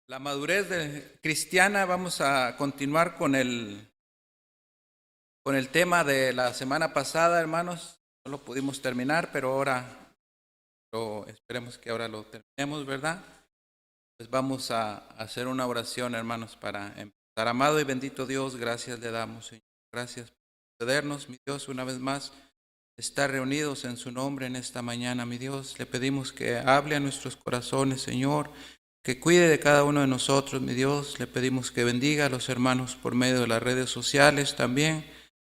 La madurez cristiana, vamos a continuar con el tema de la semana pasada, hermanos. No lo pudimos terminar, pero ahora esperemos que ahora lo terminemos, ¿verdad? Pues vamos a hacer una oración, hermanos, para empezar. Amado y bendito Dios, gracias le damos, Señor. Gracias por concedernos, mi Dios, una vez más, estar reunidos en su nombre en esta mañana, mi Dios. Le pedimos que hable a nuestros corazones, Señor, que cuide de cada uno de nosotros, mi Dios. Le pedimos que bendiga a los hermanos por medio de las redes sociales también,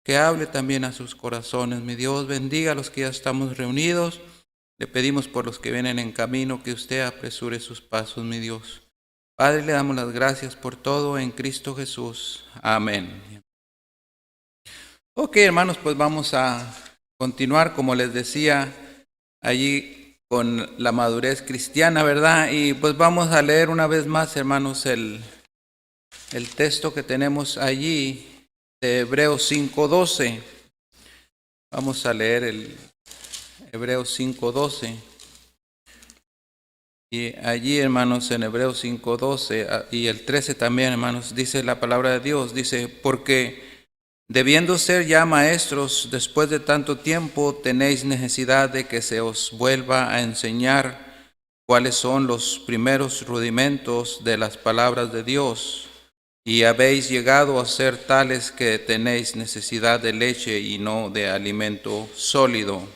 que hable también a sus corazones, mi Dios. Bendiga a los que ya estamos reunidos. Le pedimos por los que vienen en camino, que usted apresure sus pasos, mi Dios. Padre, le damos las gracias por todo en Cristo Jesús. Amén. Ok, hermanos, pues vamos a continuar, como les decía, allí con la madurez cristiana, ¿verdad? Y pues vamos a leer una vez más, hermanos, el texto que tenemos allí de Hebreos 5:12. Vamos a leer el Hebreos 5:12. Y allí, hermanos, en Hebreos 5:12 y el 13 también, hermanos, dice la palabra de Dios, dice, porque debiendo ser ya maestros después de tanto tiempo, tenéis necesidad de que se os vuelva a enseñar cuáles son los primeros rudimentos de las palabras de Dios, y habéis llegado a ser tales que tenéis necesidad de leche y no de alimento sólido.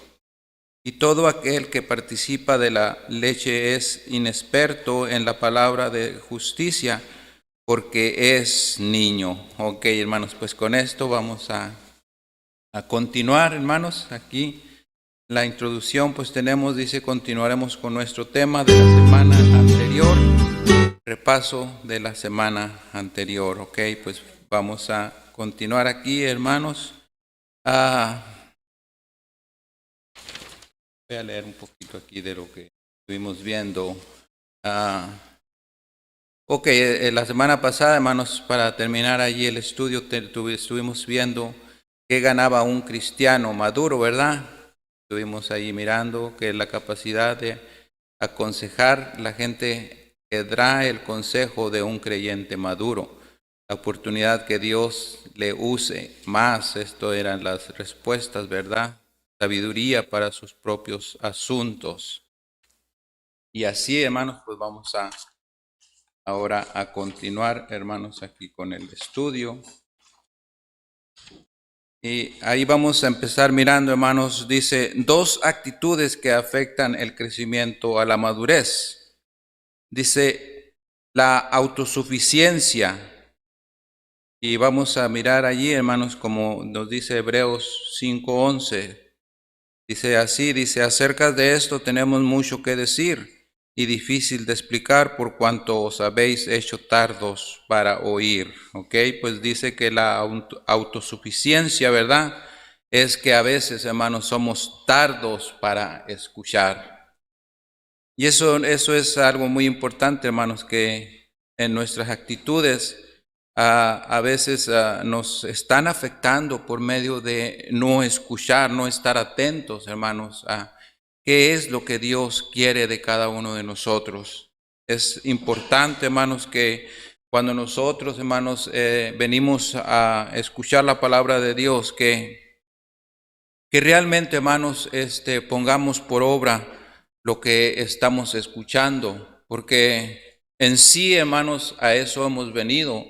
Y todo aquel que participa de la leche es inexperto en la palabra de justicia, porque es niño. Ok, hermanos, pues con esto vamos a continuar, hermanos. Aquí la introducción, pues dice, continuaremos con nuestro tema de la semana anterior, repaso de la semana anterior. Ok, pues vamos a continuar aquí, hermanos. Voy a leer un poquito aquí de lo que estuvimos viendo. Ok, la semana pasada, hermanos, para terminar allí el estudio, estuvimos viendo qué ganaba un cristiano maduro, ¿verdad? Estuvimos ahí mirando que la capacidad de aconsejar la gente que da el consejo de un creyente maduro, la oportunidad que Dios le use más, esto eran las respuestas, ¿verdad? Sabiduría para sus propios asuntos. Y así, hermanos, pues vamos ahora a continuar, hermanos, aquí con el estudio. Y ahí vamos a empezar mirando, hermanos, dice, dos actitudes que afectan el crecimiento a la madurez. Dice, la autosuficiencia. Y vamos a mirar allí, hermanos, como nos dice Hebreos 5:11. Dice así, dice, acerca de esto tenemos mucho que decir y difícil de explicar por cuanto os habéis hecho tardos para oír. Ok, pues dice que la autosuficiencia, ¿verdad? Es que a veces, hermanos, somos tardos para escuchar. Y eso es algo muy importante, hermanos, que en nuestras actitudes a veces nos están afectando por medio de no escuchar, no estar atentos, hermanos, a qué es lo que Dios quiere de cada uno de nosotros. Es importante, hermanos, que cuando nosotros, hermanos, venimos a escuchar la palabra de Dios, que realmente, hermanos, pongamos por obra lo que estamos escuchando, porque en sí, hermanos, a eso hemos venido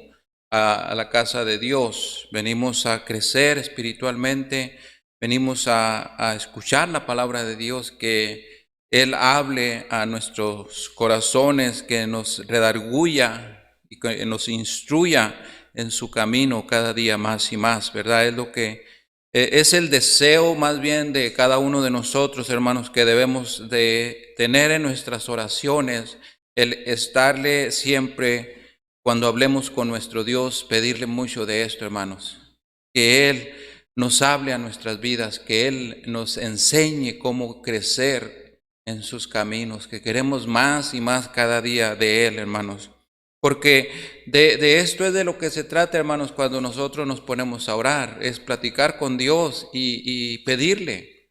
a la casa de Dios. Venimos a crecer espiritualmente, venimos a escuchar la palabra de Dios, que Él hable a nuestros corazones, que nos redarguya y que nos instruya en su camino cada día más y más, ¿verdad? Es lo que es el deseo más bien de cada uno de nosotros, hermanos, que debemos de tener en nuestras oraciones, el estarle siempre, cuando hablemos con nuestro Dios, pedirle mucho de esto, hermanos, que Él nos hable a nuestras vidas, que Él nos enseñe cómo crecer en sus caminos, que queremos más y más cada día de Él, hermanos. Porque de esto es de lo que se trata, hermanos, cuando nosotros nos ponemos a orar, es platicar con Dios y pedirle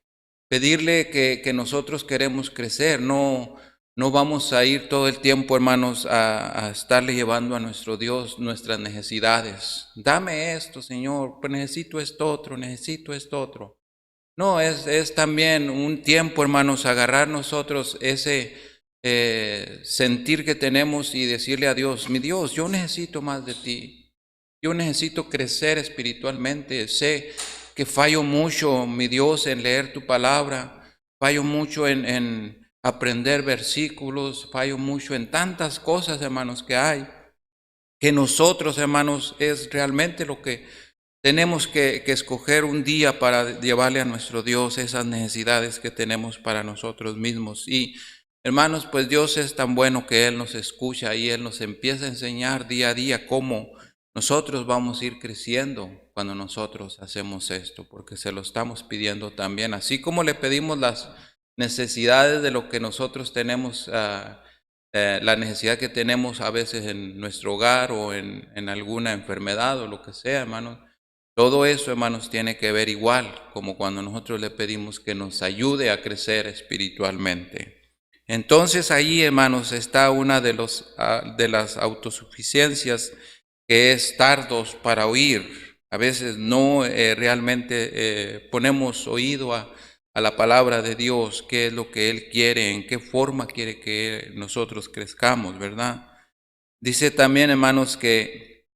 que nosotros queremos crecer, no No vamos a ir todo el tiempo, hermanos, a estarle llevando a nuestro Dios nuestras necesidades. Dame esto, Señor, pues necesito esto otro, necesito esto otro. No, es también un tiempo, hermanos, agarrar nosotros ese sentir que tenemos y decirle a Dios, mi Dios, yo necesito más de ti. Yo necesito crecer espiritualmente. Sé que fallo mucho, mi Dios, en leer tu palabra. Fallo mucho en aprender versículos. Fallo mucho en tantas cosas, hermanos, que hay. Que nosotros, hermanos, es realmente lo que tenemos que escoger un día para llevarle a nuestro Dios esas necesidades que tenemos para nosotros mismos. Y hermanos, pues Dios es tan bueno que Él nos escucha y Él nos empieza a enseñar día a día cómo nosotros vamos a ir creciendo cuando nosotros hacemos esto, porque se lo estamos pidiendo también. Así como le pedimos las necesidades de lo que nosotros tenemos, la necesidad que tenemos a veces en nuestro hogar o en alguna enfermedad o lo que sea, hermanos. Todo eso, hermanos, tiene que ver igual como cuando nosotros le pedimos que nos ayude a crecer espiritualmente. Entonces ahí, hermanos, está una de las autosuficiencias, que es tardos para oír. A veces no realmente ponemos oído a la palabra de Dios, qué es lo que Él quiere, en qué forma quiere que nosotros crezcamos, ¿verdad? Dice también, hermanos, que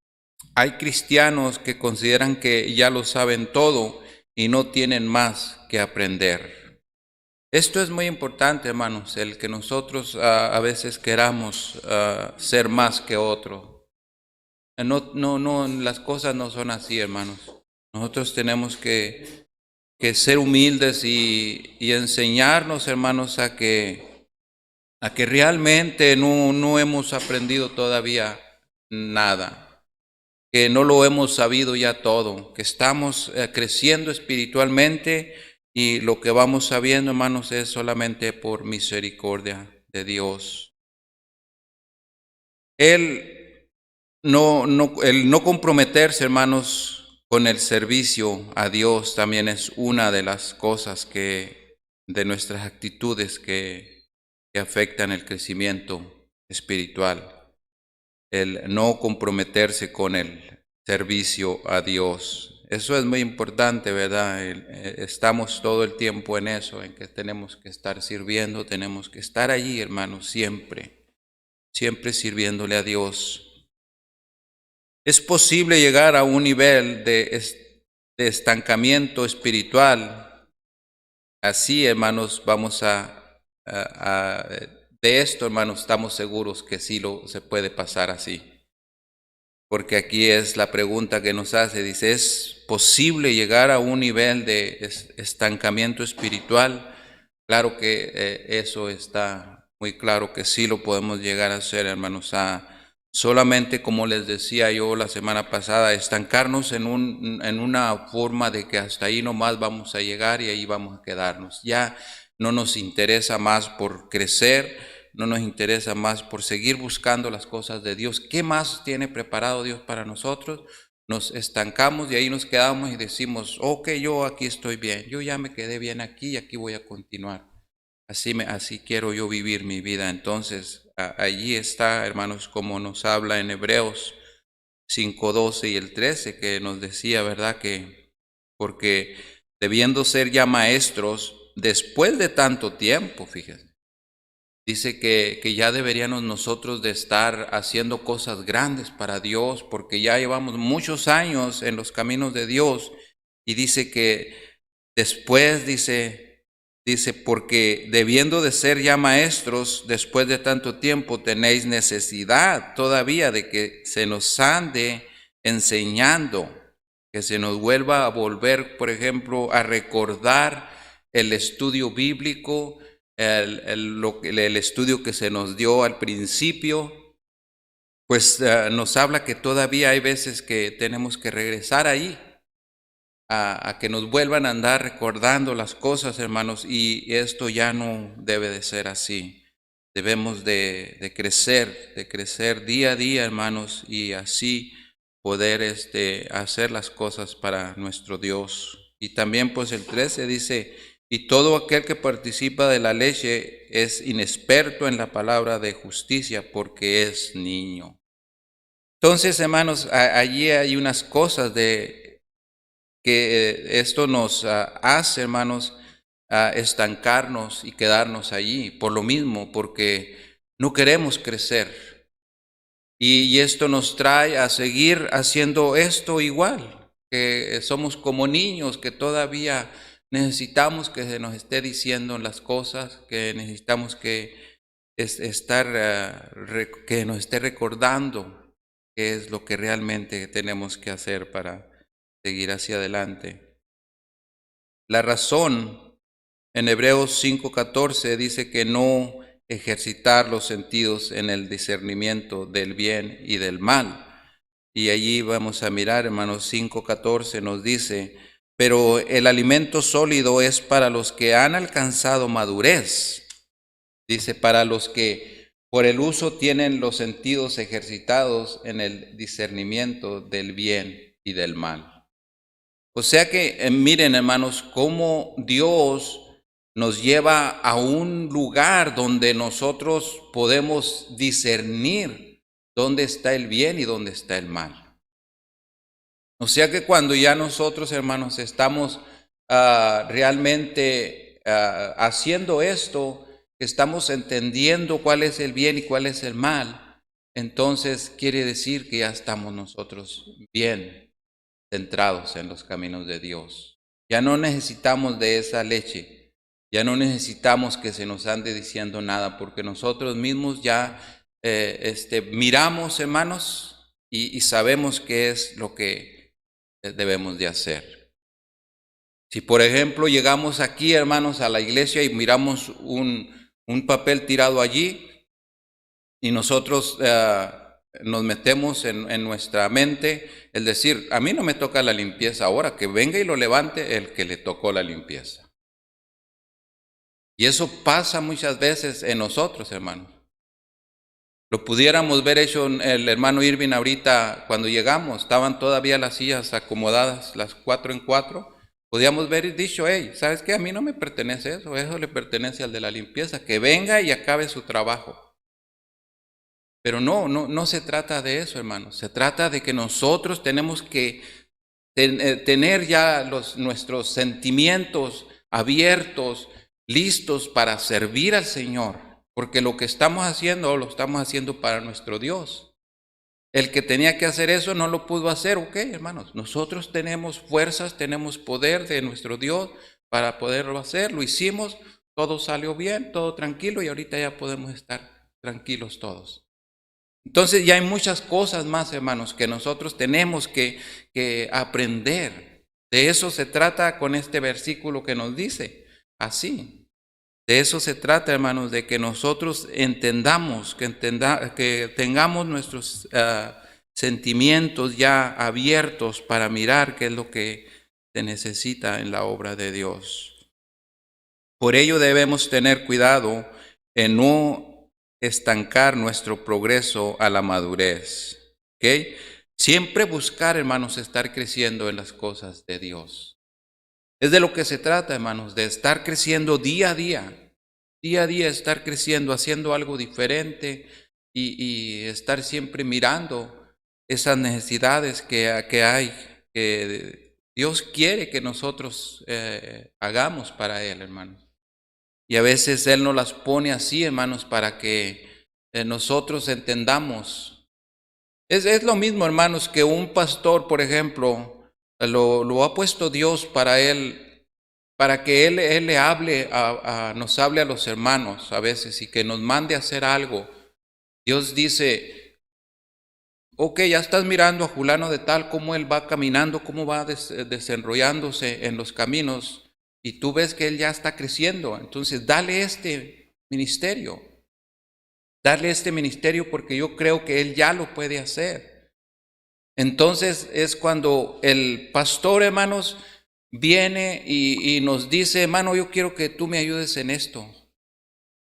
hay cristianos que consideran que ya lo saben todo y no tienen más que aprender. Esto es muy importante, hermanos, el que nosotros a veces queramos ser más que otro. No, las cosas no son así, hermanos. Nosotros tenemos que ser humildes y enseñarnos, hermanos, a que realmente no hemos aprendido todavía nada, que no lo hemos sabido ya todo, que estamos creciendo espiritualmente y lo que vamos sabiendo, hermanos, es solamente por misericordia de Dios. El no comprometerse, hermanos, con el servicio a Dios también es una de las cosas de nuestras actitudes que afectan el crecimiento espiritual. El no comprometerse con el servicio a Dios. Eso es muy importante, ¿verdad? Estamos todo el tiempo en eso, en que tenemos que estar sirviendo, tenemos que estar allí, hermanos, siempre, siempre sirviéndole a Dios. Es posible llegar a un nivel de estancamiento espiritual. Así, hermanos, vamos de esto, hermanos, estamos seguros que sí se puede pasar así. Porque aquí es la pregunta que nos hace, dice, ¿es posible llegar a un nivel de estancamiento espiritual? Claro que eso está muy claro que sí lo podemos llegar a hacer, hermanos. Solamente, como les decía yo la semana pasada, estancarnos en una forma de que hasta ahí nomás vamos a llegar y ahí vamos a quedarnos. Ya no nos interesa más por crecer, no nos interesa más por seguir buscando las cosas de Dios. ¿Qué más tiene preparado Dios para nosotros? Nos estancamos y ahí nos quedamos y decimos, ok, yo aquí estoy bien, yo ya me quedé bien aquí y aquí voy a continuar. Así quiero yo vivir mi vida. Entonces, allí está, hermanos, como nos habla en Hebreos 5:12 y el 13, que nos decía, ¿verdad? Que porque debiendo ser ya maestros, después de tanto tiempo, fíjense, dice que ya deberíamos nosotros de estar haciendo cosas grandes para Dios, porque ya llevamos muchos años en los caminos de Dios. Y dice que después, dice, porque debiendo de ser ya maestros, después de tanto tiempo, tenéis necesidad todavía de que se nos ande enseñando, que se nos vuelva a volver, por ejemplo, a recordar el estudio bíblico, el estudio que se nos dio al principio. Pues nos habla que todavía hay veces que tenemos que regresar ahí, a que nos vuelvan a andar recordando las cosas, hermanos, y esto ya no debe de ser así. Debemos de crecer día a día, hermanos, y así poder hacer las cosas para nuestro Dios. Y también pues el 13 dice, y todo aquel que participa de la leche es inexperto en la palabra de justicia porque es niño. Entonces, hermanos, allí hay unas cosas de que esto nos hace, hermanos, estancarnos y quedarnos allí, por lo mismo, porque no queremos crecer. Y esto nos trae a seguir haciendo esto igual, que somos como niños, que todavía necesitamos que se nos esté diciendo las cosas, que necesitamos que que nos esté recordando qué es lo que realmente tenemos que hacer para seguir hacia adelante. La razón en Hebreos 5:14 dice que no ejercitar los sentidos en el discernimiento del bien y del mal. Y allí vamos a mirar, hermanos, 5:14 nos dice, pero el alimento sólido es para los que han alcanzado madurez. Dice, para los que por el uso tienen los sentidos ejercitados en el discernimiento del bien y del mal. O sea que miren, hermanos, cómo Dios nos lleva a un lugar donde nosotros podemos discernir dónde está el bien y dónde está el mal. O sea que cuando ya nosotros, hermanos, estamos realmente haciendo esto, estamos entendiendo cuál es el bien y cuál es el mal, entonces quiere decir que ya estamos nosotros bien centrados en los caminos de Dios. Ya no necesitamos de esa leche, ya no necesitamos que se nos ande diciendo nada, porque nosotros mismos ya miramos, hermanos, y sabemos qué es lo que debemos de hacer. Si por ejemplo llegamos aquí, hermanos, a la iglesia y miramos un papel tirado allí y nosotros nos metemos en nuestra mente el decir, a mí no me toca la limpieza ahora, que venga y lo levante el que le tocó la limpieza. Y eso pasa muchas veces en nosotros, hermanos. Lo pudiéramos ver hecho el hermano Irving ahorita cuando llegamos, estaban todavía las sillas acomodadas, las 4 en 4. Podíamos ver y dicho, hey, ¿sabes qué? A mí no me pertenece eso le pertenece al de la limpieza, que venga y acabe su trabajo. Pero no se trata de eso, hermanos. Se trata de que nosotros tenemos que tener ya nuestros sentimientos abiertos, listos para servir al Señor. Porque lo que estamos haciendo, lo estamos haciendo para nuestro Dios. El que tenía que hacer eso no lo pudo hacer, ok, hermanos. Nosotros tenemos fuerzas, tenemos poder de nuestro Dios para poderlo hacer. Lo hicimos, todo salió bien, todo tranquilo y ahorita ya podemos estar tranquilos todos. Entonces ya hay muchas cosas más, hermanos, que nosotros tenemos que aprender. De eso se trata con este versículo que nos dice así. De eso se trata, hermanos, de que nosotros entendamos, que tengamos nuestros sentimientos ya abiertos para mirar qué es lo que se necesita en la obra de Dios. Por ello debemos tener cuidado en no estancar nuestro progreso a la madurez. ¿Okay? Siempre buscar, hermanos, estar creciendo en las cosas de Dios. Es de lo que se trata, hermanos, de estar creciendo día a día estar creciendo, haciendo algo diferente y estar siempre mirando esas necesidades que hay, que Dios quiere que nosotros hagamos para Él, hermanos. Y a veces Él nos las pone así, hermanos, para que nosotros entendamos. Es lo mismo, hermanos, que un pastor, por ejemplo, lo ha puesto Dios para él, para que él le hable, nos hable a los hermanos a veces y que nos mande a hacer algo. Dios dice, ok, ya estás mirando a fulano de tal, cómo él va caminando, cómo va desenrollándose en los caminos y tú ves que él ya está creciendo. Entonces, dale este ministerio porque yo creo que él ya lo puede hacer. Entonces es cuando el pastor, hermanos, viene y nos dice, hermano, yo quiero que tú me ayudes en esto.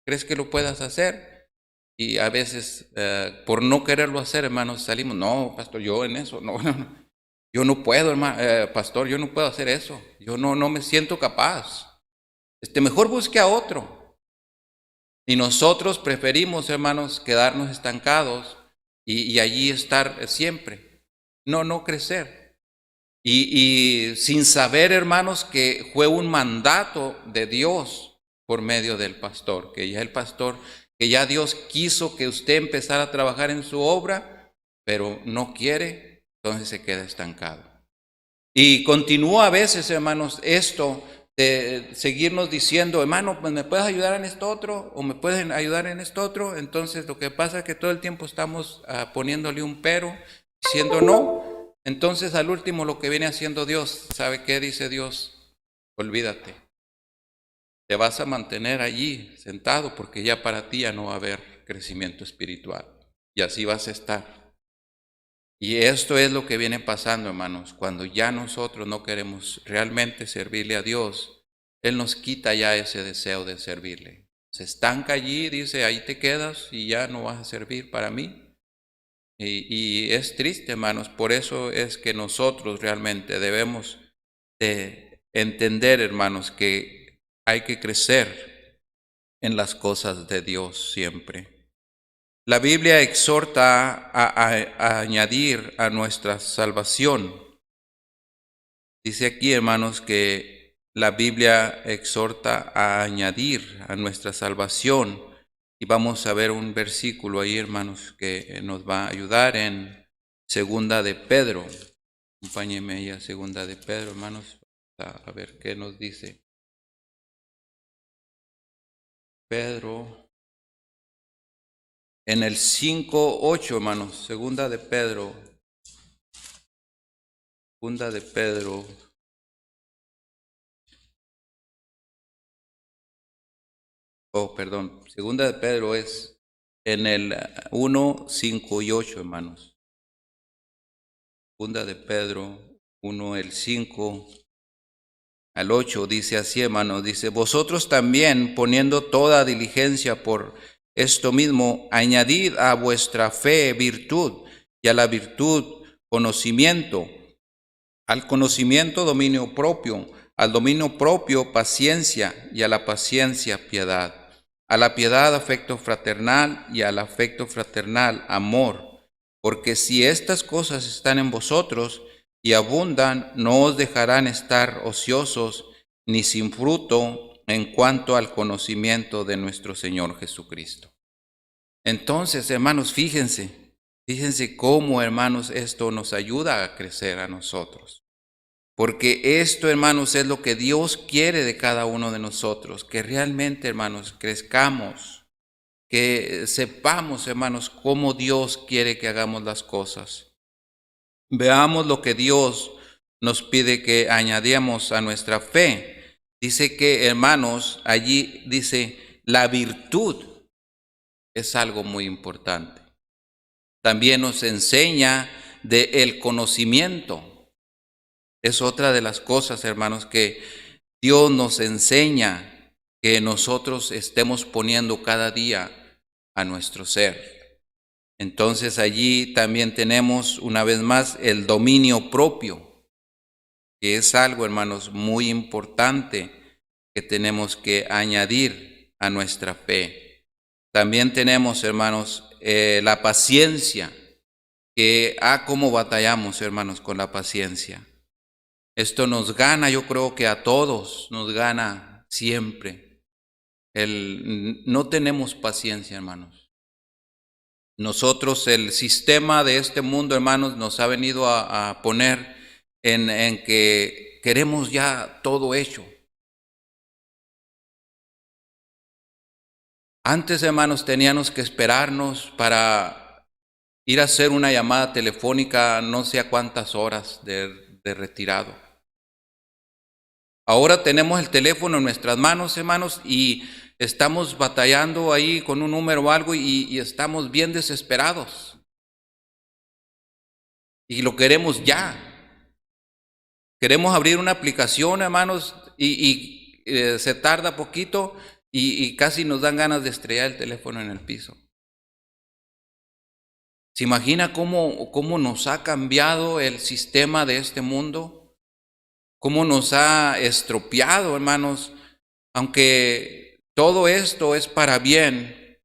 ¿Crees que lo puedas hacer? Y a veces, por no quererlo hacer, hermanos, salimos, no, pastor, yo en eso, no, yo no puedo, hermano, pastor, yo no puedo hacer eso. Yo no me siento capaz. Mejor busque a otro. Y nosotros preferimos, hermanos, quedarnos estancados y allí estar siempre. No crecer. Y sin saber, hermanos, que fue un mandato de Dios por medio del pastor, que ya el pastor, que ya Dios quiso que usted empezara a trabajar en su obra, pero no quiere, entonces se queda estancado. Y continúa a veces, hermanos, esto de seguirnos diciendo, hermano, pues me puedes ayudar en esto otro, o me pueden ayudar en esto otro. Entonces lo que pasa es que todo el tiempo estamos poniéndole un pero, diciendo no. Entonces al último lo que viene haciendo Dios, ¿sabe qué dice Dios? Olvídate, te vas a mantener allí sentado porque ya para ti ya no va a haber crecimiento espiritual. Y así vas a estar. Y esto es lo que viene pasando, hermanos, cuando ya nosotros no queremos realmente servirle a Dios, Él nos quita ya ese deseo de servirle. Se estanca allí, dice, ahí te quedas y ya no vas a servir para mí. Y es triste, hermanos, por eso es que nosotros realmente debemos de entender, hermanos, que hay que crecer en las cosas de Dios siempre. La Biblia exhorta a añadir a nuestra salvación. Dice aquí, hermanos, que la Biblia exhorta a añadir a nuestra salvación. Y vamos a ver un versículo ahí, hermanos, que nos va a ayudar en Segunda de Pedro. Acompáñenme ahí a Segunda de Pedro, hermanos, a ver qué nos dice. Pedro, en el 5:8, hermanos, Segunda de Pedro. Segunda de Pedro. Perdón. Segunda de Pedro es en el 1, 5 y 8, hermanos. Segunda de Pedro 1, el 5 al 8 dice así, hermanos. Dice, vosotros también, poniendo toda diligencia por esto mismo, añadid a vuestra fe virtud, y a la virtud conocimiento, al conocimiento dominio propio, al dominio propio paciencia, y a la paciencia piedad, a la piedad afecto fraternal, y al afecto fraternal amor. Porque si estas cosas están en vosotros y abundan, no os dejarán estar ociosos ni sin fruto en cuanto al conocimiento de nuestro Señor Jesucristo. Entonces, hermanos, fíjense cómo, hermanos, esto nos ayuda a crecer a nosotros. Porque esto, hermanos, es lo que Dios quiere de cada uno de nosotros, que realmente, hermanos, crezcamos, que sepamos, hermanos, cómo Dios quiere que hagamos las cosas. Veamos lo que Dios nos pide que añadamos a nuestra fe. Dice que, hermanos, allí dice, la virtud es algo muy importante. También nos enseña del conocimiento. Es otra de las cosas, hermanos, que Dios nos enseña que nosotros estemos poniendo cada día a nuestro ser. Entonces allí también tenemos una vez más el dominio propio, que es algo, hermanos, muy importante que tenemos que añadir a nuestra fe. También tenemos, hermanos, la paciencia, que cómo batallamos, hermanos, con la paciencia. Esto nos gana, yo creo que a todos nos gana siempre. No tenemos paciencia, hermanos. Nosotros, el sistema de este mundo, hermanos, nos ha venido a poner en que queremos ya todo hecho. Antes, hermanos, teníamos que esperarnos para ir a hacer una llamada telefónica no sé a cuántas horas de retirado. Ahora tenemos el teléfono en nuestras manos, hermanos, y estamos batallando ahí con un número o algo y estamos bien desesperados. Y lo queremos ya. Queremos abrir una aplicación, hermanos, y se tarda poquito y casi nos dan ganas de estrellar el teléfono en el piso. ¿Se imagina cómo nos ha cambiado el sistema de este mundo? ¿Cómo nos ha estropeado, hermanos? Aunque Todo esto es para bien,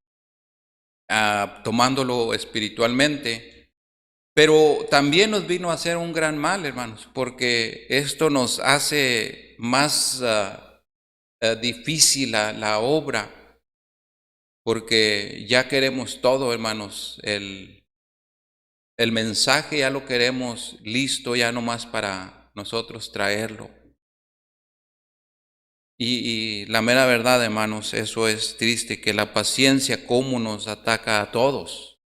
tomándolo espiritualmente, pero también nos vino a hacer un gran mal, hermanos, porque esto nos hace más difícil la obra, porque ya queremos todo, hermanos. El mensaje ya lo queremos listo, ya nomás para nosotros traerlo. Y la mera verdad, hermanos, eso es triste, que la paciencia cómo nos ataca a todos.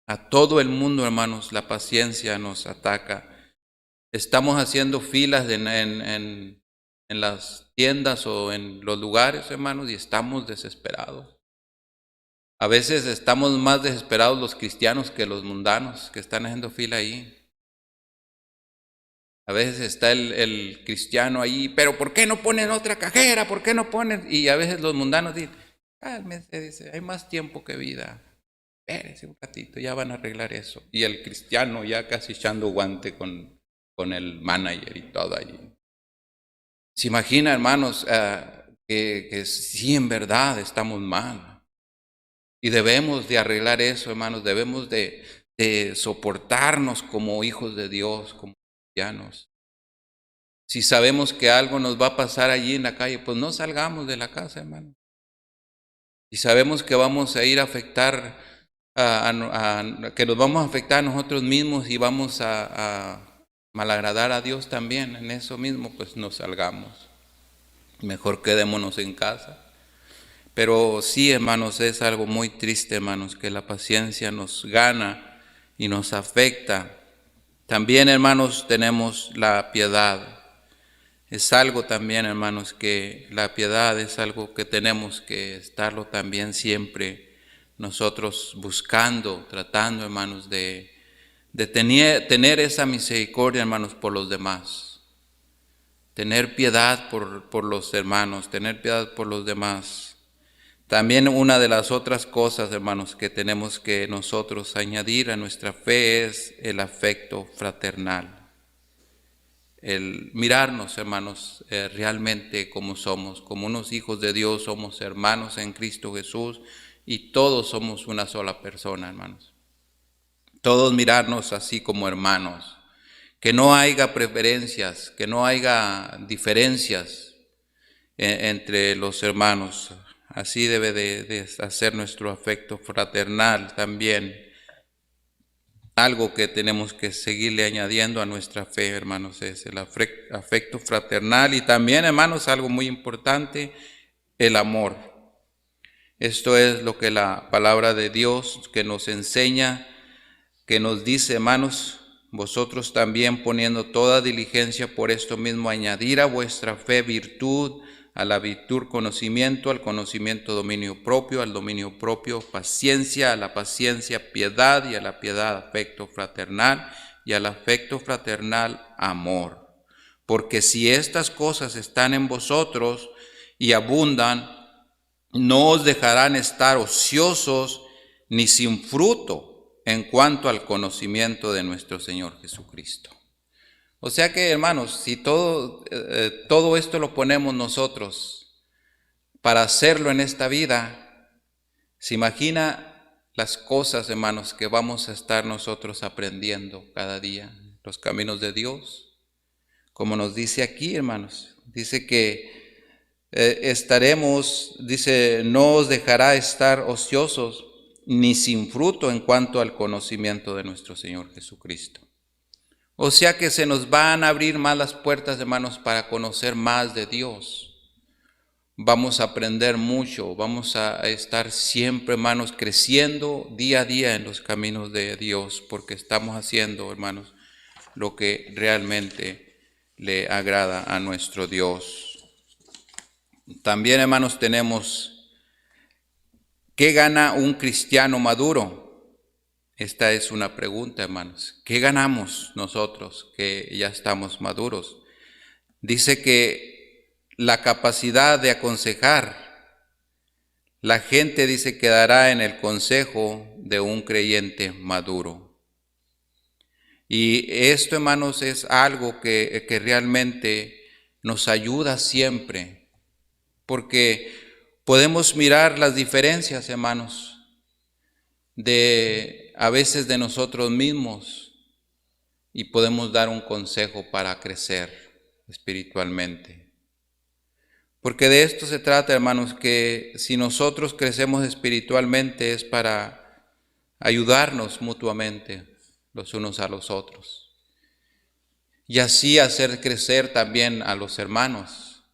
A todo el mundo, hermanos, la paciencia nos ataca. Estamos haciendo filas en las tiendas o en los lugares, hermanos, y estamos desesperados. A veces estamos más desesperados los cristianos que los mundanos que están haciendo fila ahí. A veces está el cristiano ahí, pero ¿por qué no ponen otra cajera? ¿Por qué no ponen? Y a veces los mundanos dicen, cálmese, dice, hay más tiempo que vida. Espérese un ratito, ya van a arreglar eso. Y el cristiano ya casi echando guante con el manager y todo allí. ¿Se imagina, hermanos, que sí en verdad estamos mal? Y debemos de arreglar eso, hermanos, debemos de soportarnos como hijos de Dios, como cristianos. Si sabemos que algo nos va a pasar allí en la calle, pues no salgamos de la casa, hermano. Si sabemos que vamos a ir a afectar, que nos vamos a afectar a nosotros mismos y vamos a malagradar a Dios también, en eso mismo, pues no salgamos. Mejor quedémonos en casa. Pero sí, hermanos, es algo muy triste, hermanos, que la paciencia nos gana y nos afecta. También, hermanos, tenemos la piedad. Es algo también, hermanos, que la piedad es algo que tenemos que estarlo también siempre nosotros buscando, tratando, hermanos, de tener esa misericordia, hermanos, por los demás. Tener piedad por los hermanos, tener piedad por los demás. También una de las otras cosas, hermanos, que tenemos que nosotros añadir a nuestra fe es el afecto fraternal. El mirarnos, hermanos, realmente como somos, como unos hijos de Dios, somos hermanos en Cristo Jesús y todos somos una sola persona, hermanos. Todos mirarnos así como hermanos, que no haya preferencias, que no haya diferencias entre los hermanos. Así debe de hacer nuestro afecto fraternal también. Algo que tenemos que seguirle añadiendo a nuestra fe, hermanos, es el afecto fraternal y también, hermanos, algo muy importante, el amor. Esto es lo que la palabra de Dios que nos enseña, que nos dice, hermanos, vosotros también poniendo toda diligencia por esto mismo, añadir a vuestra fe virtud, a la virtud conocimiento, al conocimiento dominio propio, al dominio propio paciencia, a la paciencia piedad y a la piedad afecto fraternal y al afecto fraternal amor. Porque si estas cosas están en vosotros y abundan, no os dejarán estar ociosos ni sin fruto en cuanto al conocimiento de nuestro Señor Jesucristo. O sea que, hermanos, si todo esto lo ponemos nosotros para hacerlo en esta vida, se imagina las cosas, hermanos, que vamos a estar nosotros aprendiendo cada día, los caminos de Dios. Como nos dice aquí, hermanos, dice que estaremos, dice, no os dejará estar ociosos ni sin fruto en cuanto al conocimiento de nuestro Señor Jesucristo. O sea que se nos van a abrir más las puertas, hermanos, para conocer más de Dios. Vamos a aprender mucho, vamos a estar siempre, hermanos, creciendo día a día en los caminos de Dios, porque estamos haciendo, hermanos, lo que realmente le agrada a nuestro Dios. También, hermanos, tenemos, ¿qué gana un cristiano maduro? Esta es una pregunta, hermanos. ¿Qué ganamos nosotros que ya estamos maduros? Dice que la capacidad de aconsejar. La gente dice quedará en el consejo de un creyente maduro. Y esto, hermanos, es algo que realmente nos ayuda siempre, porque podemos mirar las diferencias, hermanos, a veces de nosotros mismos, y podemos dar un consejo para crecer espiritualmente. Porque de esto se trata, hermanos, que si nosotros crecemos espiritualmente es para ayudarnos mutuamente los unos a los otros. Y así hacer crecer también a los hermanos,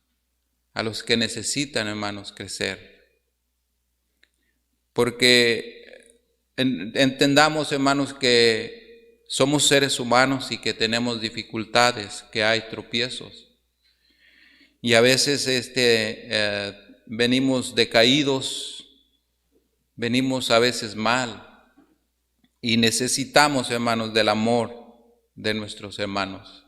a los que necesitan, hermanos, crecer. Porque entendamos, hermanos, que somos seres humanos y que tenemos dificultades, que hay tropiezos. Y a veces venimos decaídos, venimos a veces mal. Y necesitamos, hermanos, del amor de nuestros hermanos,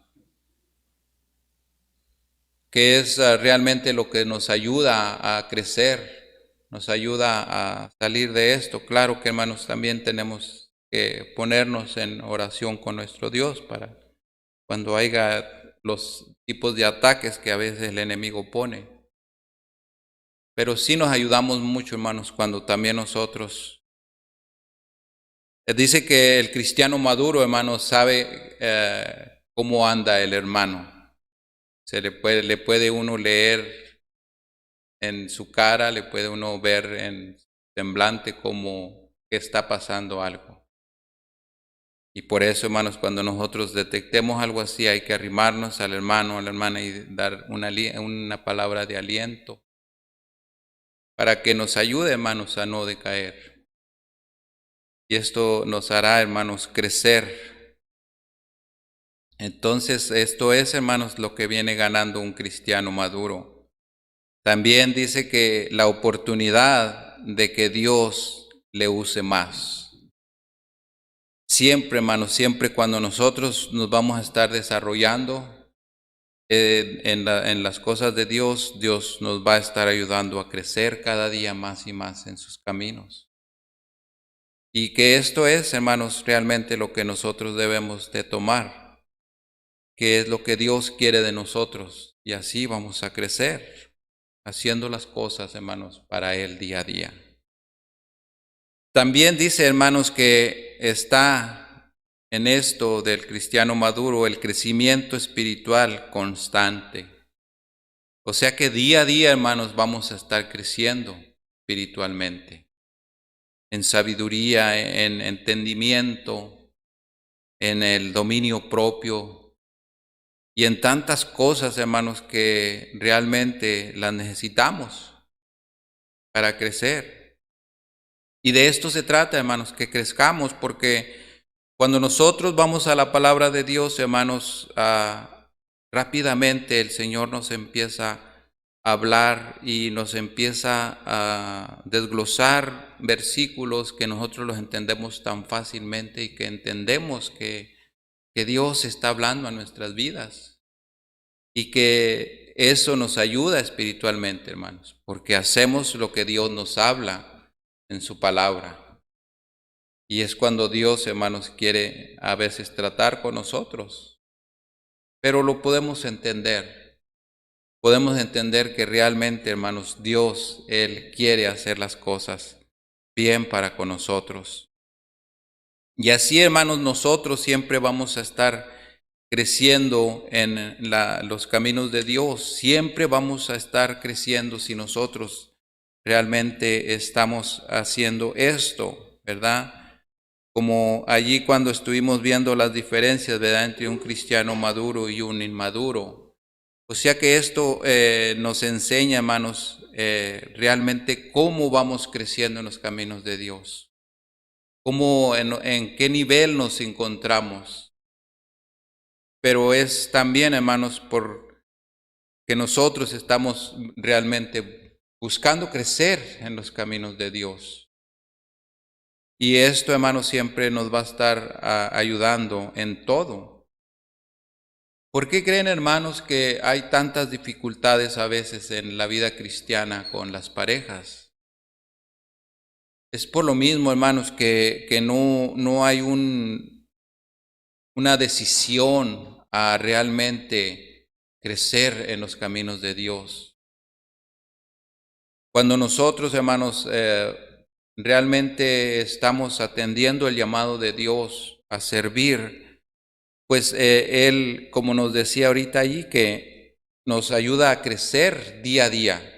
que es realmente lo que nos ayuda a crecer, nos ayuda a salir de esto. Claro que, hermanos, también tenemos que ponernos en oración con nuestro Dios para cuando haya los tipos de ataques que a veces el enemigo pone. Pero sí nos ayudamos mucho, hermanos, cuando también nosotros... Dice que el cristiano maduro, hermanos, sabe cómo anda el hermano. Le puede uno leer en su cara, le puede uno ver en su semblante como que está pasando algo. Y por eso, hermanos, cuando nosotros detectemos algo así, hay que arrimarnos al hermano, a la hermana y dar una palabra de aliento para que nos ayude, hermanos, a no decaer. Y esto nos hará, hermanos, crecer. Entonces, esto es, hermanos, lo que viene ganando un cristiano maduro. También dice que la oportunidad de que Dios le use más. Siempre, hermanos, siempre cuando nosotros nos vamos a estar desarrollando en las cosas de Dios, Dios nos va a estar ayudando a crecer cada día más y más en sus caminos. Y que esto es, hermanos, realmente lo que nosotros debemos de tomar, que es lo que Dios quiere de nosotros. Y así vamos a crecer, haciendo las cosas, hermanos, para Él día a día. También dice, hermanos, que está en esto del cristiano maduro el crecimiento espiritual constante. O sea que día a día, hermanos, vamos a estar creciendo espiritualmente, en sabiduría, en entendimiento, en el dominio propio y en tantas cosas, hermanos, que realmente las necesitamos para crecer. Y de esto se trata, hermanos, que crezcamos, porque cuando nosotros vamos a la palabra de Dios, hermanos, rápidamente el Señor nos empieza a hablar y nos empieza a desglosar versículos que nosotros los entendemos tan fácilmente y que entendemos que Dios está hablando a nuestras vidas y que eso nos ayuda espiritualmente, hermanos, porque hacemos lo que Dios nos habla en su palabra. Y es cuando Dios, hermanos, quiere a veces tratar con nosotros. Pero lo podemos entender. Podemos entender que realmente, hermanos, Dios, Él quiere hacer las cosas bien para con nosotros. Y así, hermanos, nosotros siempre vamos a estar creciendo en los caminos de Dios. Siempre vamos a estar creciendo si nosotros realmente estamos haciendo esto, ¿verdad? Como allí cuando estuvimos viendo las diferencias, ¿verdad?, entre un cristiano maduro y un inmaduro. O sea que esto nos enseña, hermanos, realmente cómo vamos creciendo en los caminos de Dios. Cómo, en qué nivel nos encontramos. Pero es también, hermanos, porque nosotros estamos realmente buscando crecer en los caminos de Dios. Y esto, hermanos, siempre nos va a estar ayudando en todo. ¿Por qué creen, hermanos, que hay tantas dificultades a veces en la vida cristiana con las parejas? Es por lo mismo, hermanos, que no hay una decisión a realmente crecer en los caminos de Dios. Cuando nosotros, hermanos, realmente estamos atendiendo el llamado de Dios a servir, pues Él, como nos decía ahorita allí, que nos ayuda a crecer día a día.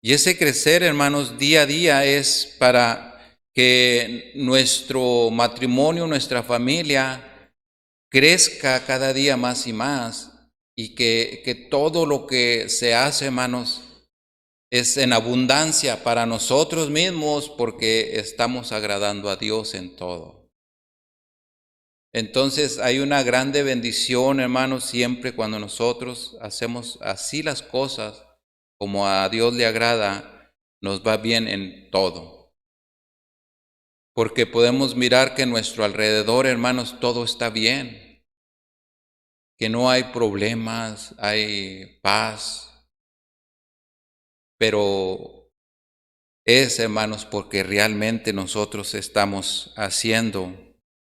Y ese crecer, hermanos, día a día es para que nuestro matrimonio, nuestra familia, crezca cada día más y más, y que todo lo que se hace, hermanos, es en abundancia para nosotros mismos, porque estamos agradando a Dios en todo. Entonces hay una grande bendición, hermanos, siempre cuando nosotros hacemos así las cosas como a Dios le agrada, nos va bien en todo. Porque podemos mirar que a nuestro alrededor, hermanos, todo está bien, que no hay problemas, hay paz, pero es, hermanos, porque realmente nosotros estamos haciendo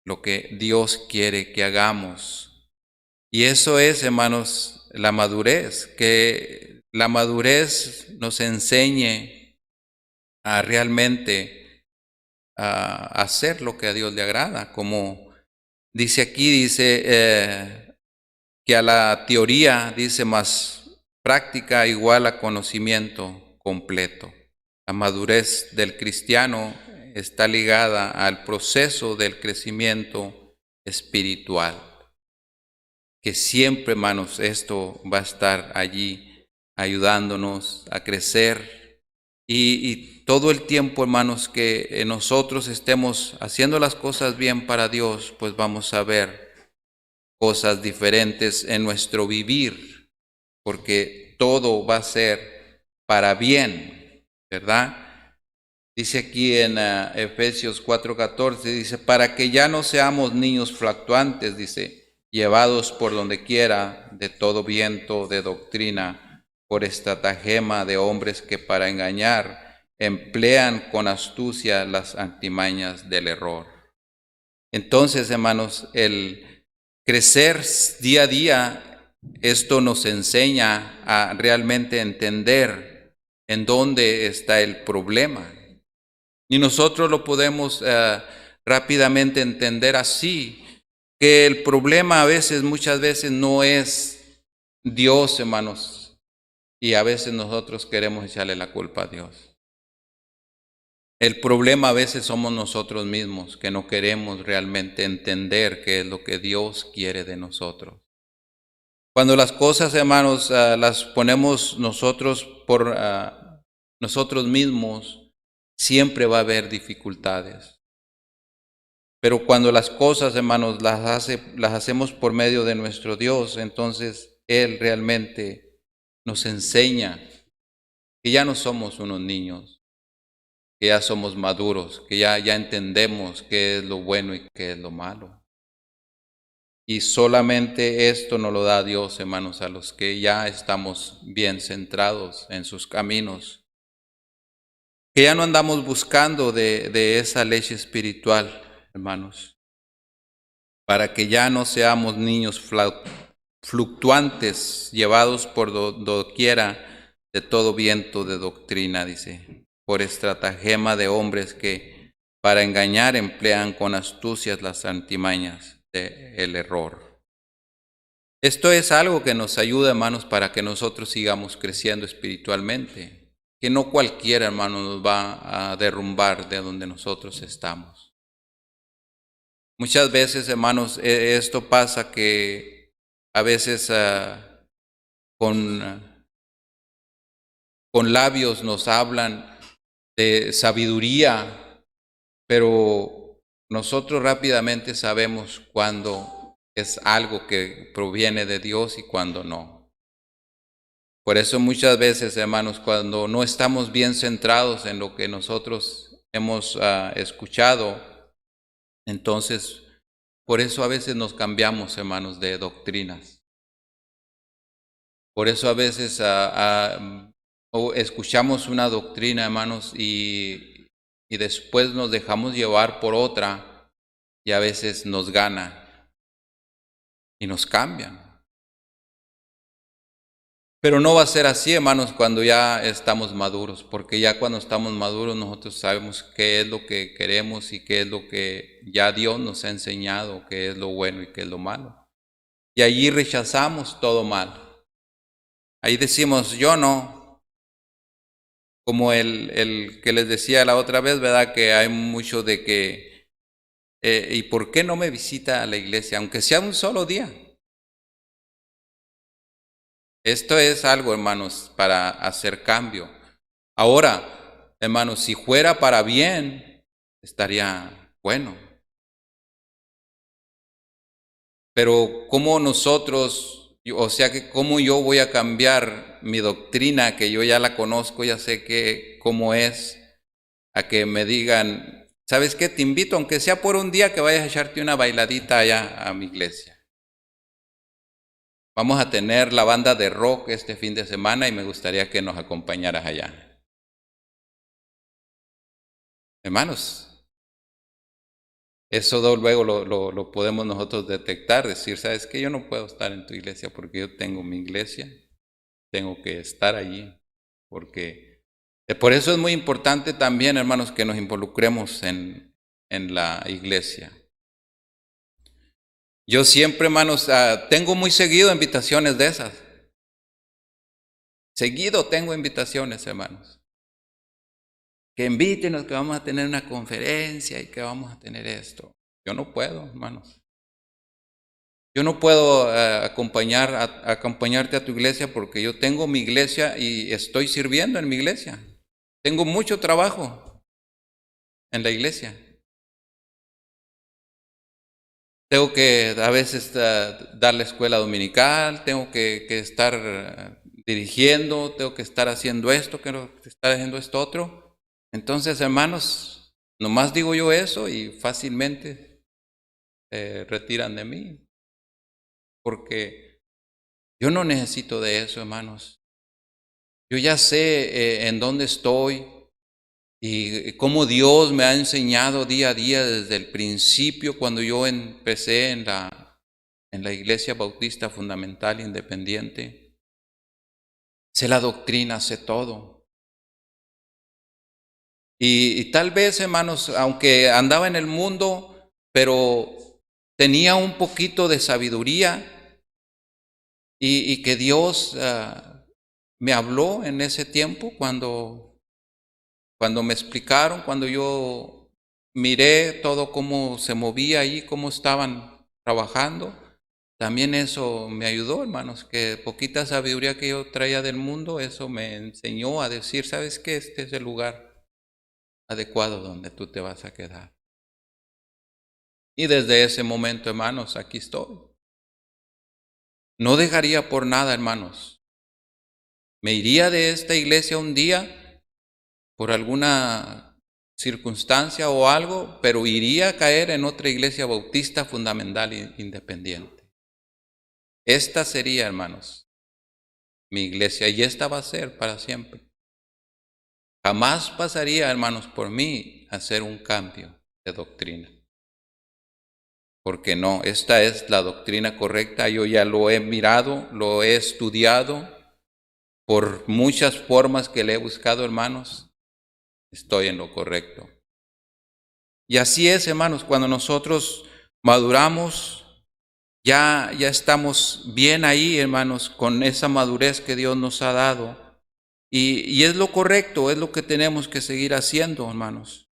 lo que Dios quiere que hagamos. Y eso es, hermanos, la madurez, que la madurez nos enseñe a realmente a hacer lo que a Dios le agrada. Como dice aquí, dice que a la teoría, dice, más práctica igual a conocimiento completo. La madurez del cristiano está ligada al proceso del crecimiento espiritual, que siempre, hermanos, esto va a estar allí ayudándonos a crecer, y todo el tiempo, hermanos, que nosotros estemos haciendo las cosas bien para Dios, pues vamos a ver cosas diferentes en nuestro vivir, porque todo va a ser para bien, ¿verdad? Dice aquí en Efesios 4:14, dice, para que ya no seamos niños fluctuantes, dice, llevados por donde quiera de todo viento de doctrina, por estratagema de hombres que para engañar emplean con astucia las artimañas del error. Entonces, hermanos, el crecer día a día, esto nos enseña a realmente entender en dónde está el problema. Y nosotros lo podemos rápidamente entender así, que el problema a veces, muchas veces no es Dios, hermanos, y a veces nosotros queremos echarle la culpa a Dios. El problema a veces somos nosotros mismos, que no queremos realmente entender qué es lo que Dios quiere de nosotros. Cuando las cosas, hermanos, las ponemos nosotros por nosotros mismos, siempre va a haber dificultades. Pero cuando las cosas, hermanos, las hacemos por medio de nuestro Dios, entonces Él realmente nos enseña que ya no somos unos niños, que ya somos maduros, que ya entendemos qué es lo bueno y qué es lo malo. Y solamente esto nos lo da Dios, hermanos, a los que ya estamos bien centrados en sus caminos, que ya no andamos buscando de esa leche espiritual, hermanos, para que ya no seamos niños fluctuantes, llevados por doquiera de todo viento de doctrina, dice, por estratagema de hombres que para engañar emplean con astucias las artimañas del error. Esto es algo que nos ayuda, hermanos, para que nosotros sigamos creciendo espiritualmente, que no cualquiera, hermano, nos va a derrumbar de donde nosotros estamos. Muchas veces, hermanos, esto pasa que a veces con labios nos hablan de sabiduría, pero nosotros rápidamente sabemos cuando es algo que proviene de Dios y cuando no. Por eso muchas veces, hermanos, cuando no estamos bien centrados en lo que nosotros hemos escuchado, entonces, por eso a veces nos cambiamos, hermanos, de doctrinas. Por eso a veces escuchamos una doctrina, hermanos, y después nos dejamos llevar por otra, y a veces nos gana y nos cambian. Pero no va a ser así, hermanos, cuando ya estamos maduros, porque ya cuando estamos maduros nosotros sabemos qué es lo que queremos y qué es lo que ya Dios nos ha enseñado, qué es lo bueno y qué es lo malo. Y allí rechazamos todo mal. Ahí decimos, yo no. Como el que les decía la otra vez, ¿verdad? Que hay mucho de que, ¿y por qué no me visita a la iglesia? Aunque sea un solo día. Esto es algo, hermanos, para hacer cambio. Ahora, hermanos, si fuera para bien, estaría bueno. Pero ¿cómo nosotros, o sea que cómo yo voy a cambiar mi doctrina, que yo ya la conozco, ya sé cómo es, a que me digan, ¿sabes qué? Te invito, aunque sea por un día, que vayas a echarte una bailadita allá a mi iglesia. Vamos a tener la banda de rock este fin de semana y me gustaría que nos acompañaras allá. Hermanos, eso luego lo podemos nosotros detectar, decir, ¿sabes qué? Yo no puedo estar en tu iglesia porque yo tengo mi iglesia, tengo que estar allí, porque por eso es muy importante también, hermanos, que nos involucremos en la iglesia. Yo siempre, hermanos, tengo muy seguido invitaciones de esas. Seguido tengo invitaciones, hermanos. Que invítenos, que vamos a tener una conferencia y que vamos a tener esto. Yo no puedo, hermanos. Yo no puedo acompañarte a tu iglesia porque yo tengo mi iglesia y estoy sirviendo en mi iglesia. Tengo mucho trabajo en la iglesia. Tengo que a veces dar la escuela dominical, tengo que estar dirigiendo, tengo que estar haciendo esto, que estar haciendo esto otro. Entonces, hermanos, nomás digo yo eso y fácilmente retiran de mí, porque yo no necesito de eso, hermanos. Yo ya sé en dónde estoy y cómo Dios me ha enseñado día a día desde el principio, cuando yo empecé en la Iglesia Bautista Fundamental Independiente. Sé la doctrina, sé todo. Y tal vez, hermanos, aunque andaba en el mundo, pero tenía un poquito de sabiduría y que Dios me habló en ese tiempo cuando me explicaron, cuando yo miré todo cómo se movía ahí, cómo estaban trabajando. También eso me ayudó, hermanos, que poquita sabiduría que yo traía del mundo, eso me enseñó a decir, ¿sabes qué? Este es el lugar adecuado donde tú te vas a quedar. Y desde ese momento, hermanos, aquí estoy. No dejaría por nada, hermanos. Me iría de esta iglesia un día por alguna circunstancia o algo, pero iría a caer en otra iglesia bautista fundamental independiente. Esta sería, hermanos, mi iglesia, y esta va a ser para siempre. Jamás pasaría, hermanos, por mí hacer un cambio de doctrina. Porque no, esta es la doctrina correcta, yo ya lo he mirado, lo he estudiado, por muchas formas que le he buscado, hermanos, estoy en lo correcto. Y así es, hermanos, cuando nosotros maduramos, ya estamos bien ahí, hermanos, con esa madurez que Dios nos ha dado. Y es lo correcto, es lo que tenemos que seguir haciendo, hermanos.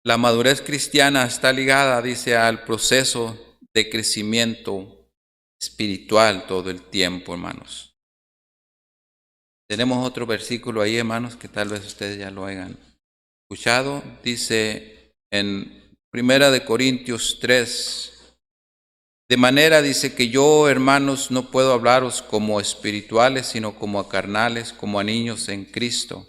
La madurez cristiana está ligada, dice, al proceso de crecimiento espiritual todo el tiempo, hermanos. Tenemos otro versículo ahí, hermanos, que tal vez ustedes ya lo hayan escuchado. Dice en 1 Corintios 3, de manera, dice, que yo, hermanos, no puedo hablaros como espirituales, sino como a carnales, como a niños en Cristo.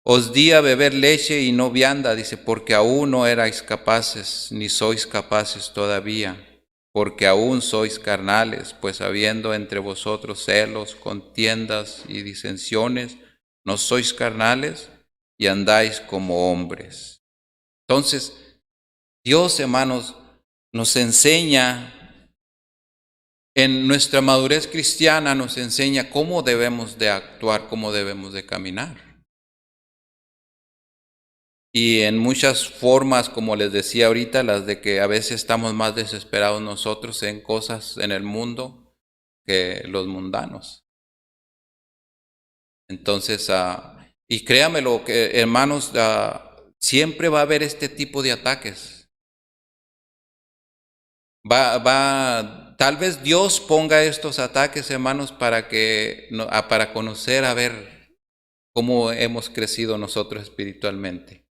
Os di a beber leche y no vianda, dice, porque aún no erais capaces, ni sois capaces todavía, porque aún sois carnales, pues habiendo entre vosotros celos, contiendas y disensiones, no sois carnales y andáis como hombres. Entonces, Dios, hermanos, nos enseña en nuestra madurez cristiana nos enseña cómo debemos de actuar, cómo debemos de caminar. Y en muchas formas, como les decía ahorita, las de que a veces estamos más desesperados nosotros en cosas en el mundo que los mundanos. Entonces, y créamelo, que, hermanos, siempre va a haber este tipo de ataques. Tal vez Dios ponga estos ataques, hermanos, para conocer, a ver cómo hemos crecido nosotros espiritualmente.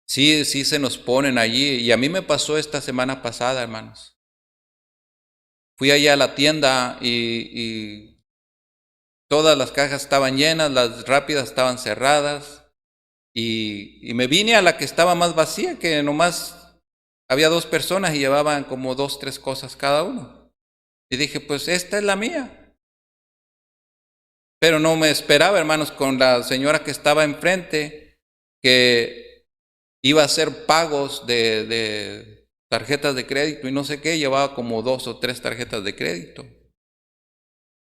Sí, sí se nos ponen allí, y a mí me pasó esta semana pasada, hermanos. Fui allá a la tienda y todas las cajas estaban llenas, las rápidas estaban cerradas, y me vine a la que estaba más vacía, que nomás había 2 personas y llevaban como 2, 3 cosas cada uno. Y dije, pues esta es la mía. Pero no me esperaba, hermanos, con la señora que estaba enfrente, que iba a hacer pagos de tarjetas de crédito y no sé qué, llevaba como 2 o 3 tarjetas de crédito.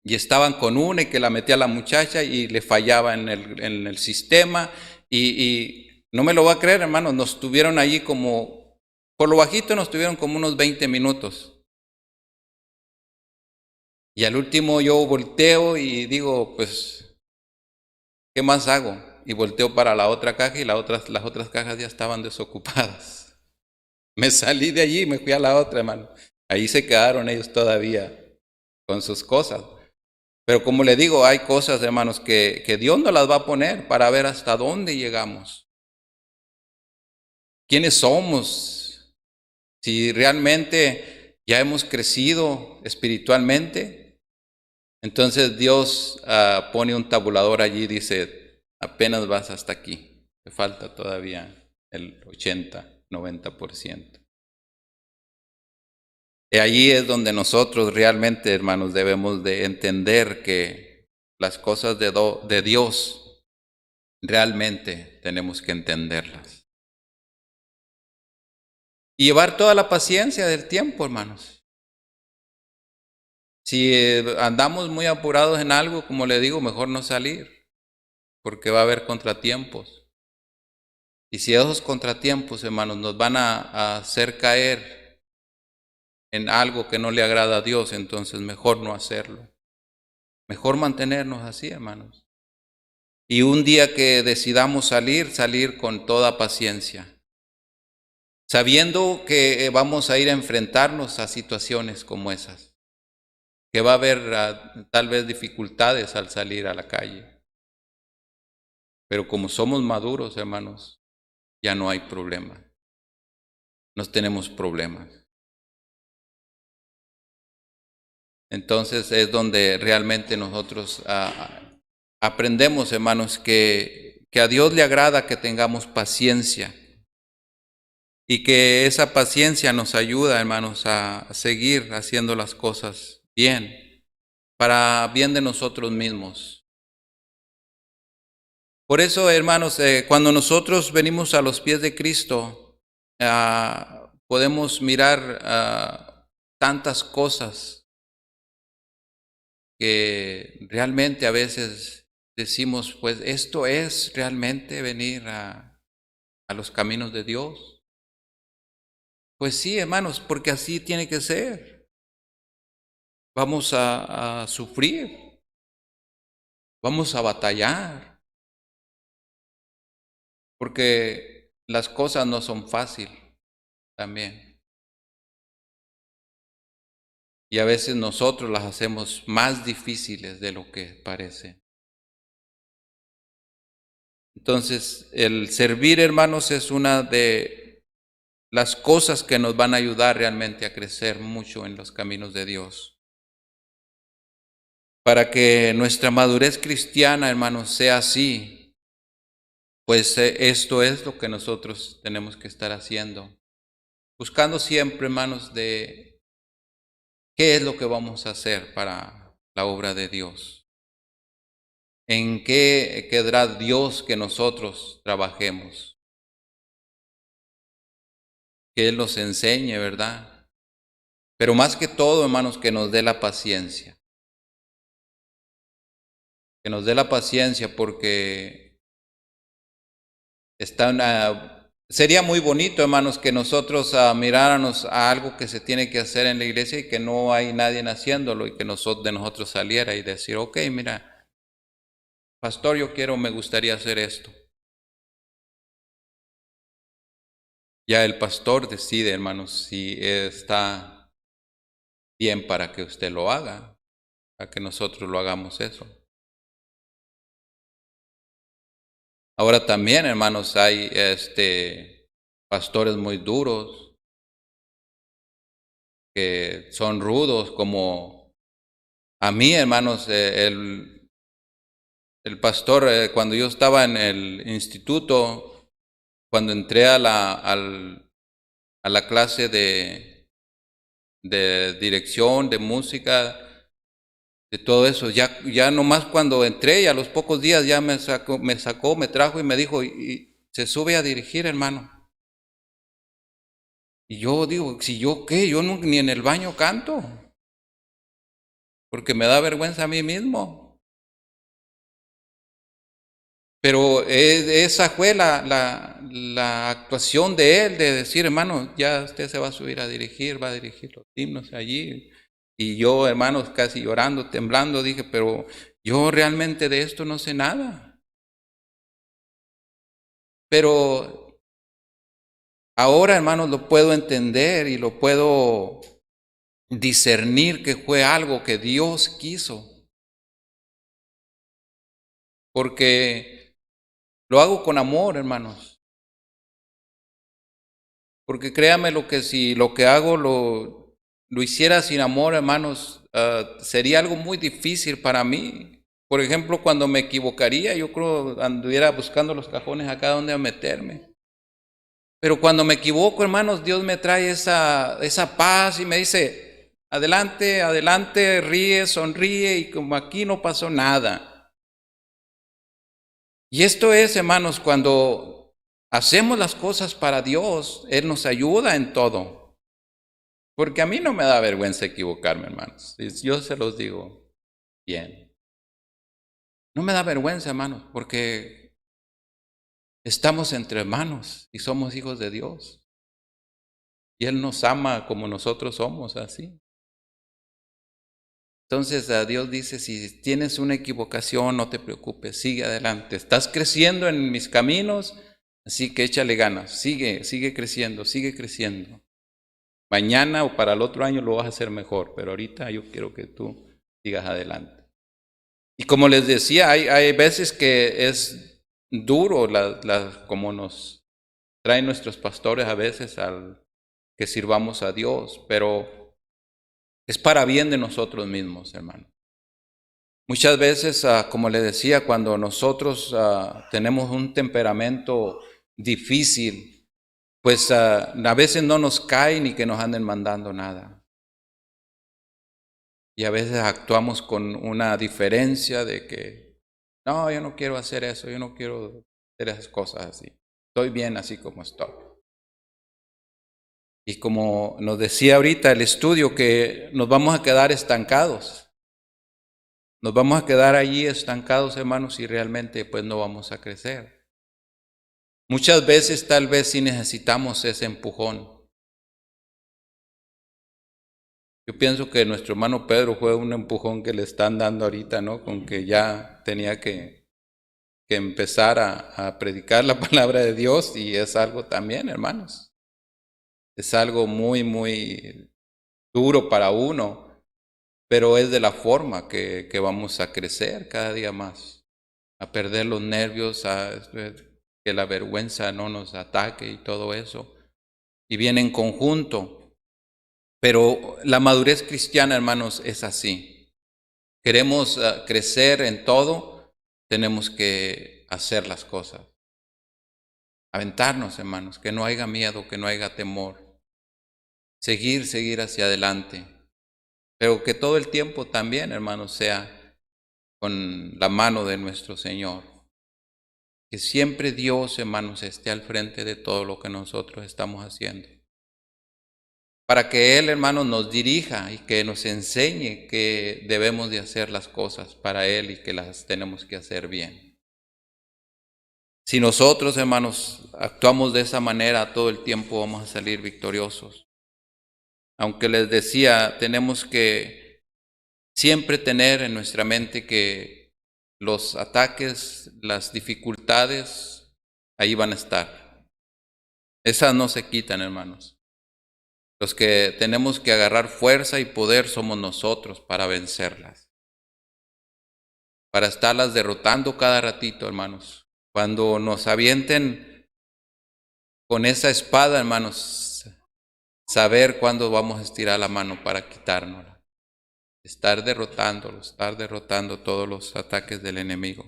Y estaban con una y que la metía la muchacha y le fallaba en el sistema. Y no me lo va a creer, hermanos, nos tuvieron allí como, por lo bajito nos tuvieron como unos 20 minutos. Y al último yo volteo y digo, pues, ¿qué más hago? Y volteo para la otra caja y las otras cajas ya estaban desocupadas. Me salí de allí y me fui a la otra, hermano. Ahí se quedaron ellos todavía con sus cosas. Pero como le digo, hay cosas, hermanos, que Dios nos las va a poner para ver hasta dónde llegamos. ¿Quiénes somos? Si realmente ya hemos crecido espiritualmente, entonces Dios pone un tabulador allí y dice, apenas vas hasta aquí, te falta todavía el 80, 90%. Y allí es donde nosotros realmente, hermanos, debemos de entender que las cosas de Dios realmente tenemos que entenderlas. Y llevar toda la paciencia del tiempo, hermanos. Si andamos muy apurados en algo, como le digo, mejor no salir, porque va a haber contratiempos. Y si esos contratiempos, hermanos, nos van a hacer caer en algo que no le agrada a Dios, entonces mejor no hacerlo. Mejor mantenernos así, hermanos. Y un día que decidamos salir con toda paciencia, sabiendo que vamos a ir a enfrentarnos a situaciones como esas, que va a haber tal vez dificultades al salir a la calle. Pero como somos maduros, hermanos, ya no hay problema. No tenemos problemas. Entonces es donde realmente nosotros aprendemos, hermanos, que a Dios le agrada que tengamos paciencia y que esa paciencia nos ayuda, hermanos, a seguir haciendo las cosas bien, para bien de nosotros mismos. Por eso, hermanos, cuando nosotros venimos a los pies de Cristo, podemos mirar tantas cosas que realmente a veces decimos, pues esto es realmente venir a los caminos de Dios. Pues sí, hermanos, porque así tiene que ser. Vamos a sufrir, vamos a batallar, porque las cosas no son fáciles también. Y a veces nosotros las hacemos más difíciles de lo que parece. Entonces, el servir, hermanos, es una de las cosas que nos van a ayudar realmente a crecer mucho en los caminos de Dios. Para que nuestra madurez cristiana, hermanos, sea así, pues esto es lo que nosotros tenemos que estar haciendo. Buscando siempre, hermanos, de qué es lo que vamos a hacer para la obra de Dios. ¿En qué querrá Dios que nosotros trabajemos? Que Él nos enseñe, ¿verdad? Pero más que todo, hermanos, que nos dé la paciencia. Que nos dé la paciencia porque sería muy bonito, hermanos, que nosotros miráramos a algo que se tiene que hacer en la iglesia y que no hay nadie haciéndolo y que de nosotros saliera y decir, ok, mira, pastor, me gustaría hacer esto. Ya el pastor decide, hermanos, si está bien para que usted lo haga, para que nosotros lo hagamos eso. Ahora también, hermanos, hay pastores muy duros que son rudos, como a mí, hermanos, el pastor, cuando yo estaba en el instituto, cuando entré a la clase de dirección, de música, de todo eso, ya nomás cuando entré y a los pocos días ya me trajo y me dijo, y se sube a dirigir, hermano. Y yo digo, si yo qué, yo ni en el baño canto, porque me da vergüenza a mí mismo. Pero esa fue la actuación de él, de decir, hermano, ya usted se va a subir a dirigir, va a dirigir los himnos allí. Y yo, hermanos, casi llorando, temblando, dije, pero yo realmente de esto no sé nada. Pero ahora, hermanos, lo puedo entender y lo puedo discernir que fue algo que Dios quiso. Porque lo hago con amor, hermanos. Porque créame lo que si lo que hago lo hiciera sin amor, hermanos, sería algo muy difícil para mí. Por ejemplo, cuando me equivocaría, yo creo anduviera buscando los cajones acá donde meterme. Pero cuando me equivoco, hermanos, Dios me trae esa paz y me dice, adelante, adelante, ríe, sonríe y como aquí no pasó nada. Y esto es, hermanos, cuando hacemos las cosas para Dios, Él nos ayuda en todo. Porque a mí no me da vergüenza equivocarme, hermanos. Yo se los digo bien. No me da vergüenza, hermanos, porque estamos entre hermanos y somos hijos de Dios. Y Él nos ama como nosotros somos, así. Entonces Dios dice, si tienes una equivocación, no te preocupes, sigue adelante. Estás creciendo en mis caminos, así que échale ganas, sigue creciendo, sigue creciendo. Mañana o para el otro año lo vas a hacer mejor, pero ahorita yo quiero que tú sigas adelante. Y como les decía, hay veces que es duro como nos traen nuestros pastores a veces al que sirvamos a Dios, pero es para bien de nosotros mismos, hermano. Muchas veces, como les decía, cuando nosotros tenemos un temperamento difícil, pues a veces no nos cae ni que nos anden mandando nada. Y a veces actuamos con una diferencia de que, no, yo no quiero hacer eso, yo no quiero hacer esas cosas así. Estoy bien así como estoy. Y como nos decía ahorita el estudio, que nos vamos a quedar estancados. Nos vamos a quedar allí estancados, hermanos, y realmente pues no vamos a crecer. Muchas veces tal vez sí necesitamos ese empujón. Yo pienso que nuestro hermano Pedro fue un empujón que le están dando ahorita, ¿no? Con que ya tenía que empezar a predicar la palabra de Dios, y es algo también, hermanos. Es algo muy, muy duro para uno, pero es de la forma que vamos a crecer cada día más, a perder los nervios, que la vergüenza no nos ataque y todo eso. Y viene en conjunto. Pero la madurez cristiana, hermanos, es así. Queremos crecer en todo, tenemos que hacer las cosas. Aventarnos, hermanos, que no haya miedo, que no haya temor. Seguir hacia adelante. Pero que todo el tiempo también, hermanos, sea con la mano de nuestro Señor. Que siempre Dios, hermanos, esté al frente de todo lo que nosotros estamos haciendo. para que Él, hermanos, nos dirija y que nos enseñe que debemos de hacer las cosas para Él y que las tenemos que hacer bien. Si nosotros, hermanos, actuamos de esa manera, todo el tiempo vamos a salir victoriosos. Aunque les decía, tenemos que siempre tener en nuestra mente que los ataques, las dificultades, ahí van a estar. Esas no se quitan, hermanos. Los que tenemos que agarrar fuerza y poder somos nosotros para vencerlas, para estarlas derrotando cada ratito, hermanos. Cuando nos avienten con esa espada, hermanos, saber cuándo vamos a estirar la mano para quitárnosla. Estar derrotando todos los ataques del enemigo.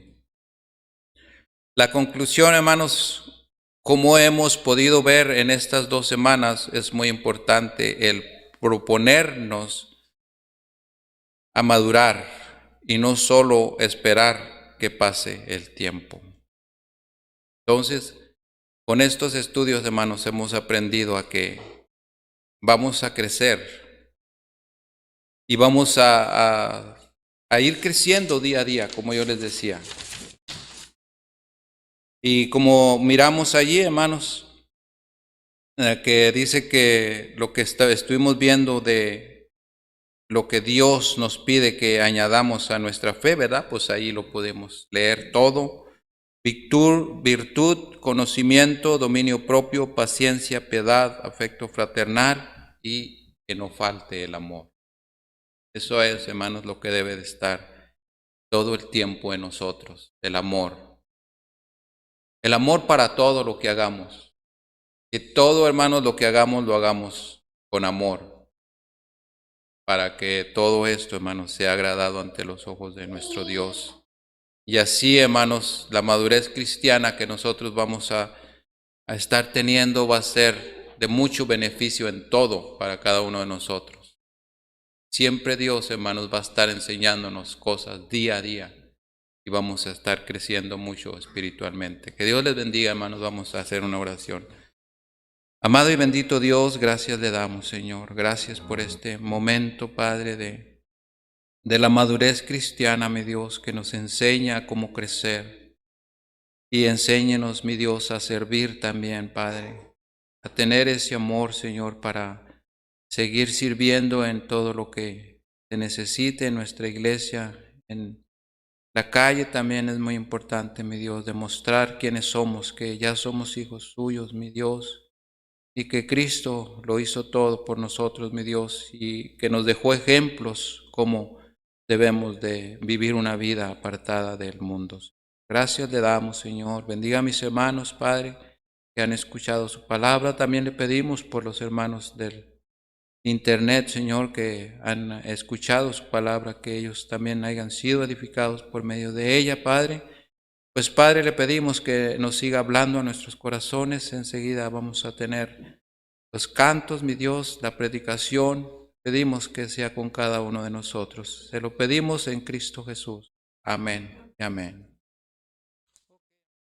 La conclusión, hermanos, como hemos podido ver en estas 2 semanas, es muy importante el proponernos a madurar y no solo esperar que pase el tiempo. Entonces, con estos estudios, hermanos, hemos aprendido a que vamos a crecer y vamos a ir creciendo día a día, como yo les decía. Y como miramos allí, hermanos, que dice que lo que estuvimos viendo de lo que Dios nos pide que añadamos a nuestra fe, ¿verdad? Pues ahí lo podemos leer todo. Virtud, conocimiento, dominio propio, paciencia, piedad, afecto fraternal y que no falte el amor. Eso es, hermanos, lo que debe de estar todo el tiempo en nosotros, el amor. El amor para todo lo que hagamos. Que todo, hermanos, lo que hagamos, lo hagamos con amor. Para que todo esto, hermanos, sea agradado ante los ojos de nuestro Dios. Y así, hermanos, la madurez cristiana que nosotros vamos a estar teniendo va a ser de mucho beneficio en todo para cada uno de nosotros. Siempre Dios, hermanos, va a estar enseñándonos cosas día a día. Y vamos a estar creciendo mucho espiritualmente. Que Dios les bendiga, hermanos. Vamos a hacer una oración. Amado y bendito Dios, gracias le damos, Señor. Gracias por este momento, Padre, de la madurez cristiana, mi Dios, que nos enseña a cómo crecer. Y enséñenos, mi Dios, a servir también, Padre. A tener ese amor, Señor, para seguir sirviendo en todo lo que se necesite en nuestra iglesia, en la calle también es muy importante, mi Dios, demostrar quiénes somos, que ya somos hijos suyos, mi Dios, y que Cristo lo hizo todo por nosotros, mi Dios, y que nos dejó ejemplos cómo debemos de vivir una vida apartada del mundo. Gracias le damos, Señor. Bendiga a mis hermanos, Padre, que han escuchado su palabra. También le pedimos por los hermanos del Internet, Señor, que han escuchado su palabra, que ellos también hayan sido edificados por medio de ella, Padre. Pues, Padre, le pedimos que nos siga hablando a nuestros corazones. Enseguida vamos a tener los cantos, mi Dios, la predicación. Pedimos que sea con cada uno de nosotros. Se lo pedimos en Cristo Jesús. Amén y amén.